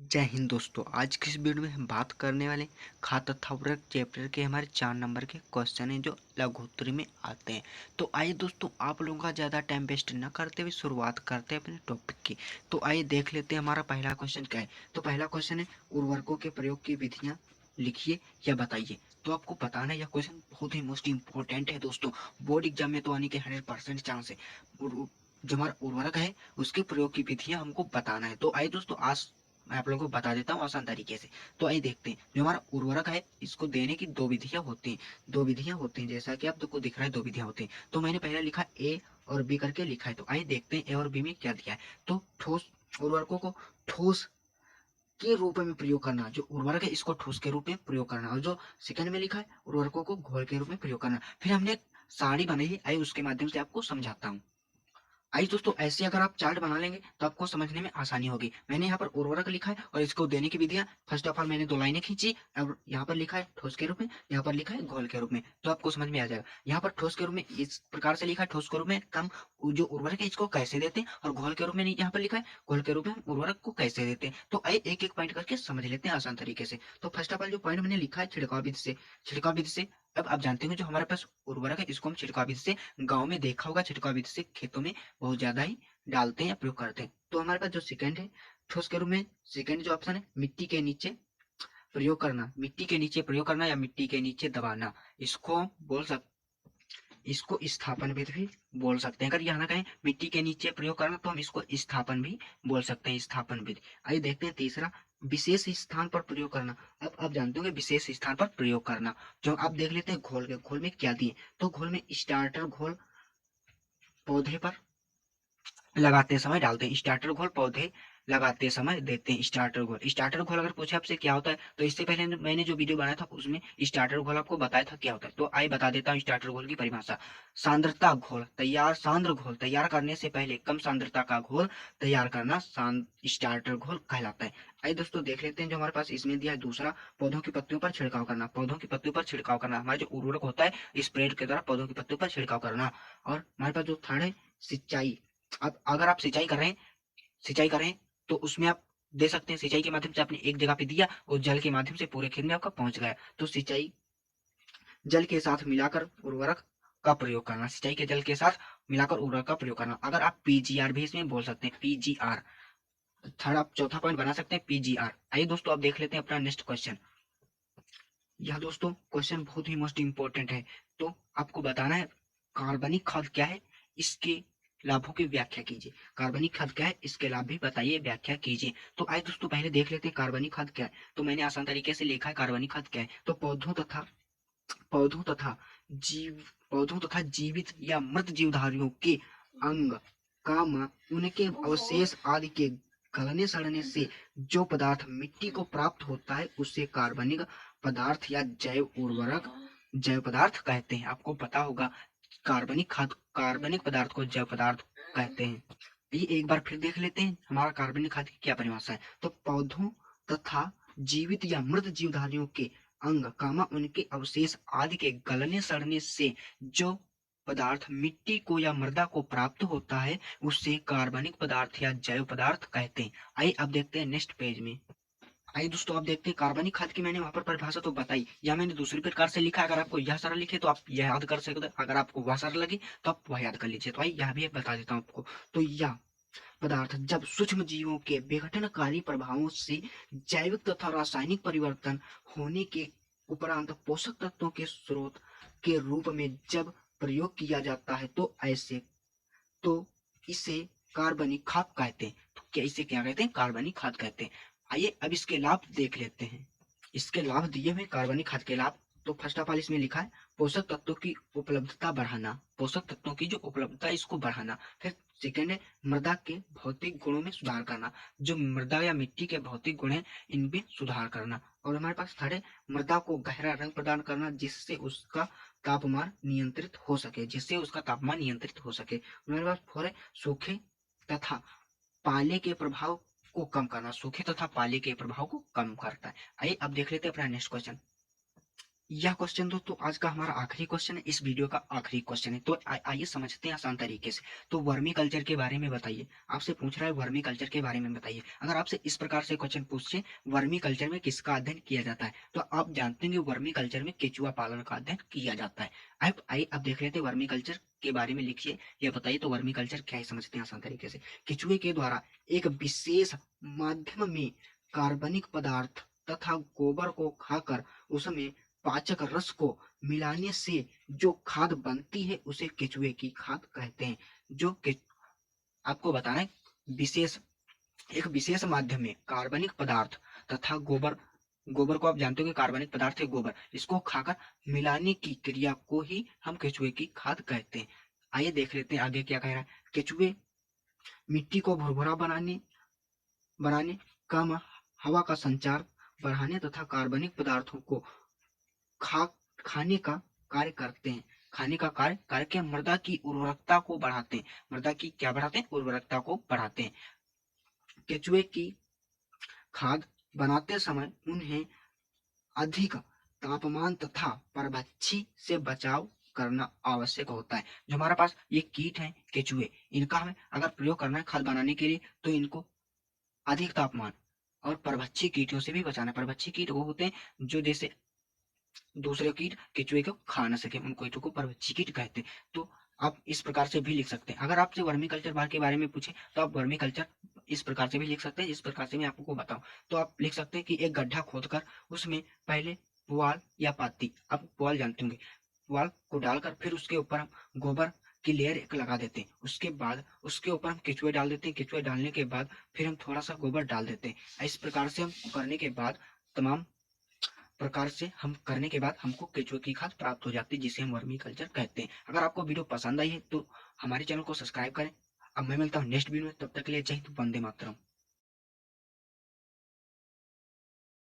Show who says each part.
Speaker 1: जय हिंद दोस्तों। आज की इस वीडियो में हम बात करने वाले खात तथा उर्वरक चैप्टर के हमारे 4 नंबर के क्वेश्चन हैं जो लघुत्तरी में आते हैं। तो आइए दोस्तों, आप लोगों का ज़्यादा टाइम वेस्ट न करते हुए शुरुआत करते हैं अपने टॉपिक की। तो आइए देख लेते हैं हमारा पहला क्वेश्चन क्या है। तो पहला क्वेश्चन है, उर्वरकों के प्रयोग की विधियाँ लिखिए या बताइए। तो आपको बताना है, यह क्वेश्चन बहुत ही मोस्ट इंपॉर्टेंट है दोस्तों। बोर्ड एग्जाम में तो आने के 100% चांस है। जो हमारा उर्वरक है उसके प्रयोग की विधियाँ हमको बताना है। तो आइए दोस्तों, आज मैं आप लोगों को बता देता हूँ आसान तरीके से। तो आइए देखते हैं, जो हमारा उर्वरक है इसको देने की दो विधियां होती हैं। दो विधियां होती हैं, जैसा कि आपको दिख रहा है दो विधियां होती हैं। तो मैंने पहले लिखा ए और बी करके लिखा है। तो आइए देखते हैं ए और बी में क्या दिया है। तो ठोस उर्वरकों को ठोस के रूप में प्रयोग करना, जो उर्वरक है इसको ठोस के रूप में प्रयोग करना, और जो सेकंड में लिखा है उर्वरकों को घोल के रूप में प्रयोग करना। फिर हमने एक सारणी बनाई है, आइए उसके माध्यम से आपको समझाता हूँ। आइए दोस्तों, ऐसे अगर आप चार्ट बना लेंगे तो आपको समझने में आसानी होगी। मैंने यहाँ पर उर्वरक लिखा है और इसको देने की विधियां, फर्स्ट ऑफ ऑल मैंने दो लाइनें खींची और यहाँ पर लिखा है ठोस के रूप में, यहाँ पर लिखा है घोल के रूप में। तो आपको समझ में आ जाएगा। यहाँ पर ठोस के रूप में इस प्रकार से लिखा है, ठोस के रूप में हम जो उर्वरक है इसको कैसे देते हैं, और घोल के रूप में यहाँ पर लिखा है घोल के रूप में हम उर्वरक को कैसे देते हैं। तो आइए एक एक पॉइंट करके समझ लेते हैं आसान तरीके से। तो फर्स्ट ऑफ ऑल जो पॉइंट मैंने लिखा है छिड़काव विधि से, छिड़काव विधि से। अब आप जानते हैं जो हमारे पास उर्वरक है इसको हम छिड़काव विधि से, गाँव में देखा होगा छिड़काव विधि से खेतों में बहुत ज्यादा ही डालते हैं या प्रयोग करते हैं। तो हमारे पास जो सेकंड है ठोस के रूप में, सेकंड जो ऑप्शन है मिट्टी के नीचे प्रयोग करना, मिट्टी के नीचे प्रयोग करना या मिट्टी के नीचे दबाना, इसको हम बोल सकते, इसको स्थापन विधि भी बोल सकते हैं। अगर यहाँ ना कहें मिट्टी के नीचे प्रयोग करना तो हम इसको स्थापन भी बोल सकते हैं, स्थापन विधि। आइए देखते हैं तीसरा, विशेष स्थान पर प्रयोग करना। अब आप जानते होंगे विशेष स्थान पर प्रयोग करना। जो आप देख लेते हैं घोल के, घोल में क्या दिए। तो घोल में स्टार्टर घोल पौधे पर लगाते समय डालते हैं, स्टार्टर घोल पौधे लगाते समय देते हैं स्टार्टर घोल। स्टार्टर घोल अगर पूछे आपसे क्या होता है, तो इससे पहले मैंने जो वीडियो बनाया था उसमें स्टार्टर घोल आपको बताया था क्या होता है। तो आइए बता देता हूँ स्टार्टर घोल की परिभाषा। सांद्रता घोल तैयार, सांद्र घोल तैयार करने से पहले कम सांद्रता का घोल तैयार करना स्टार्टर घोल कहलाता है। आइए दोस्तों देख लेते हैं, जो हमारे पास इसमें दिया है दूसरा, पौधों की पत्तियों पर छिड़काव करना। पौधों की पत्तियों पर छिड़काव करना, हमारा जो उर्वरक होता है स्प्रेड के द्वारा पौधों की पत्तियों पर छिड़काव करना। और हमारे पास जो थर्ड है सिंचाई। अब अगर आप सिंचाई कर रहे हैं, सिंचाई कर रहे हैं तो उसमें आप दे सकते हैं, सिंचाई के माध्यम से आपने एक जगह पे दिया और जल के माध्यम से पूरे खेत में आपका पहुंच गया। तो सिंचाई जल के साथ मिलाकर उर्वरक का प्रयोग करना, सिंचाई के जल के साथ मिलाकर उर्वरक का प्रयोग करना। अगर आप पीजीआर भी इसमें बोल सकते हैं, पीजीआर। थर्ड आप चौथा पॉइंट बना सकते हैं पीजीआर। आइए दोस्तों अब देख लेते हैं अपना नेक्स्ट क्वेश्चन। यह दोस्तों क्वेश्चन बहुत ही मोस्ट इंपॉर्टेंट है। तो आपको बताना है कार्बनिक खाद क्या है, इसके लाभों की व्याख्या कीजिए। कार्बनिक खाद क्या है, इसके लाभ भी बताइए, व्याख्या कीजिए। तो आइए दोस्तों पहले देख लेते हैं कार्बनिक खाद क्या है। तो मैंने आसान तरीके से लिखा है कार्बनिक खाद क्या है। तो पौधों तथा पौधों तथा जीवित या मृत जीवधारियों के अंग काम उनके अवशेष आदि के गलने सड़ने से जो पदार्थ मिट्टी को प्राप्त होता है उसे कार्बनिक पदार्थ या जैव पदार्थ कहते हैं। आपको पता होगा कार्बनिक खाद, कार्बनिक पदार्थ को जैव पदार्थ कहते हैं। ये एक बार फिर देख लेते हैं हमारा कार्बनिक खाद की क्या परिभाषा है। तो पौधों तथा जीवित या मृत जीवधारियों के अंग कामा उनके अवशेष आदि के गलने सड़ने से जो पदार्थ मिट्टी को या मृदा को प्राप्त होता है उसे कार्बनिक पदार्थ या जैव पदार्थ कहते हैं। आइए अब देखते हैं नेक्स्ट पेज में। आइए दोस्तों आप देखते हैं कार्बनिक खाद की मैंने वहां पर परिभाषा तो बताई, या मैंने दूसरी प्रकार से लिखा। अगर आपको यह सरल लिखे तो आप यह याद कर सकते हैं, अगर आपको वह सरल लगे तो आप वह याद कर लीजिए। तो आइए यह भी बता देता हूँ आपको। तो यह पदार्थ जब सूक्ष्म जीवों के विघटनकारी प्रभावों से जैविक तथा रासायनिक परिवर्तन होने के उपरांत पोषक तत्वों के स्रोत के रूप में जब प्रयोग किया जाता है तो ऐसे, तो इसे कार्बनिक खाद कहते हैं। तो क्या इसे क्या कहते हैं, कार्बनिक खाद कहते हैं। आइए अब इसके लाभ देख लेते हैं। इसके लाभ दिए हुए कार्बनिक खाद के लाभ। तो फर्स्ट ऑफ ऑल इसमें लिखा है पोषक तत्वों की उपलब्धता बढ़ाना, पोषक तत्वों की जो उपलब्धता है इसको बढ़ाना। फिर सेकेंड है मृदा के भौतिक गुणों में सुधार करना, जो मृदा या मिट्टी के भौतिक गुण है इनमें सुधार करना। और हमारे पास थर्ड है मृदा को गहरा रंग प्रदान करना, जिससे उसका तापमान नियंत्रित हो सके, जिससे उसका तापमान नियंत्रित हो सके। हमारे पास फोर है सूखे तथा पाले के प्रभाव को कम करना, सूखे तथा पाले के प्रभाव को कम करता है। आइए अब देख लेते हैं अपना नेक्स्ट क्वेश्चन। यह क्वेश्चन दोस्तों आज का हमारा आखिरी क्वेश्चन है, इस वीडियो का आखिरी क्वेश्चन है। तो आइए समझते हैं आसान तरीके से। तो वर्मी कल्चर के बारे में बताइए, आपसे पूछ रहा है वर्मी कल्चर के बारे में बताइए। अगर आपसे इस प्रकार से क्वेश्चन पूछे वर्मी कल्चर में किसका अध्ययन किया जाता है, तो आप जानते हैं वर्मी कल्चर में केचुआ पालन का अध्ययन किया जाता है। आइए अब देख लेते हैं वर्मी कल्चर के बारे में, लिखिए यह बताइए। तो वर्मी कल्चर क्या है समझते हैं आसान तरीके से। केचुए के द्वारा एक विशेष माध्यम में कार्बनिक पदार्थ तथा गोबर को खाकर उसमें पाचक रस को मिलाने से जो खाद बनती है उसे केचुए की खाद कहते हैं। जो के आपको बताना है, विशेष एक विशेष माध्यम में कार्बनिक पदार्थ तथा गोबर, गोबर को आप जानते हो कि कार्बनिक पदार्थ है गोबर, इसको खाकर मिलाने की क्रिया को ही हम केचुए की खाद कहते हैं। आइए देख लेते हैं आगे क्या कह रहा है। केचुए मिट्टी को भुरभुरा बनाने बनाने कम हवा का संचार बढ़ाने तथा कार्बनिक पदार्थों को खा खाने का कार्य करते हैं। खाने का कार्य करके मृदा की उर्वरकता को बढ़ाते हैं। मृदा की क्या बढ़ाते हैं? उर्वरकता को बढ़ाते हैं। केचुए की खाद बनाते समय उन्हें अधिक तापमान तथा परभक्षी से बचाव करना आवश्यक होता है। जो हमारे पास ये कीट है केचुए, इनका हमें अगर प्रयोग करना है खाद बनाने के लिए तो इनको अधिक तापमान और परभक्षी कीटों से भी बचाना है। परभक्षी कीट वो होते हैं जो जैसे दूसरे कीट केचुए को खा न सके, उन कीटों को परभक्षी कीट कहते हैं। तो आप इस प्रकार से भी लिख सकते हैं। अगर आपसे वर्मी कल्चर बार के बारे में पूछे तो आप वर्मी कल्चर इस प्रकार से भी लिख सकते हैं, जिस प्रकार से मैं आपको बताऊं। तो आप लिख सकते हैं कि एक गड्ढा खोदकर उसमें पहले पुआल या पाती, आप पुआल जानते होंगे, पुआल को डालकर फिर उसके ऊपर हम गोबर की लेयर एक लगा देते हैं। उसके बाद उसके ऊपर हम केचुए डाल देते हैं। केचुए डालने के बाद फिर हम थोड़ा सा गोबर डाल देते हैं। इस प्रकार से हम करने के बाद तमाम प्रकार से हम करने के बाद हमको केचुए की खाद प्राप्त हो जाती है, जिसे हम वर्मी कल्चर कहते हैं। अगर आपको वीडियो पसंद आई है तो हमारे चैनल को सब्सक्राइब करें। अब मैं मिलता हूँ नेक्स्ट वीडियो में, तब तक के लिए जय हिंद, वंदे मातरम।